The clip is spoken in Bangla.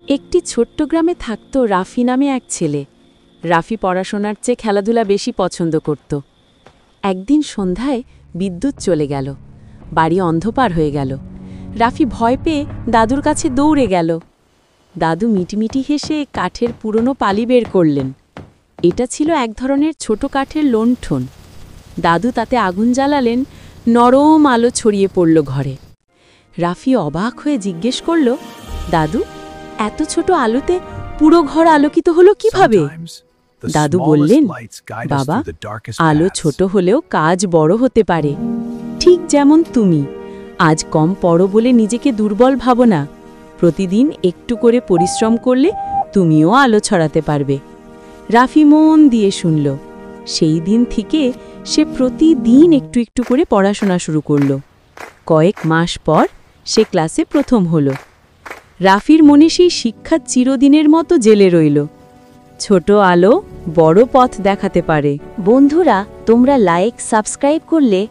একটি ছোট্ট গ্রামে থাকত রাফি নামে এক ছেলে। রাফি পড়াশোনার চেয়ে খেলাধুলা বেশি পছন্দ করত। একদিন সন্ধ্যায় বিদ্যুৎ চলে গেল, বাড়ি অন্ধকার হয়ে গেল। রাফি ভয় পেয়ে দাদুর কাছে দৌড়ে গেল। দাদু মিটিমিটি হেসে কাঠের পুরনো পালি বের করলেন। এটা ছিল এক ধরনের ছোট কাঠের লণ্ঠন। দাদু তাতে আগুন জ্বালালেন, নরম আলো ছড়িয়ে পড়ল ঘরে। রাফি অবাক হয়ে জিজ্ঞেস করল, দাদু, এত ছোট আলোতে পুরো ঘর আলোকিত হলো কিভাবে? দাদু বললেন, বাবা, আলো ছোট হলেও কাজ বড় হতে পারে। ঠিক যেমন তুমি আজ কম পড়ো বলে নিজেকে দুর্বল ভাবো না। প্রতিদিন একটু করে পরিশ্রম করলে তুমিও আলো ছড়াতে পারবে। রাফি মন দিয়ে শুনল। সেই দিন থেকে সে প্রতিদিন একটু একটু করে পড়াশোনা শুরু করল। কয়েক মাস পর সে ক্লাসে প্রথম হলো। রাফির মনে সেই শিক্ষা চিরদিনের মতো জেলে রইল। ছোট আলো বড় পথ দেখাতে পারে। বন্ধুরা, তোমরা লাইক, সাবস্ক্রাইব করলে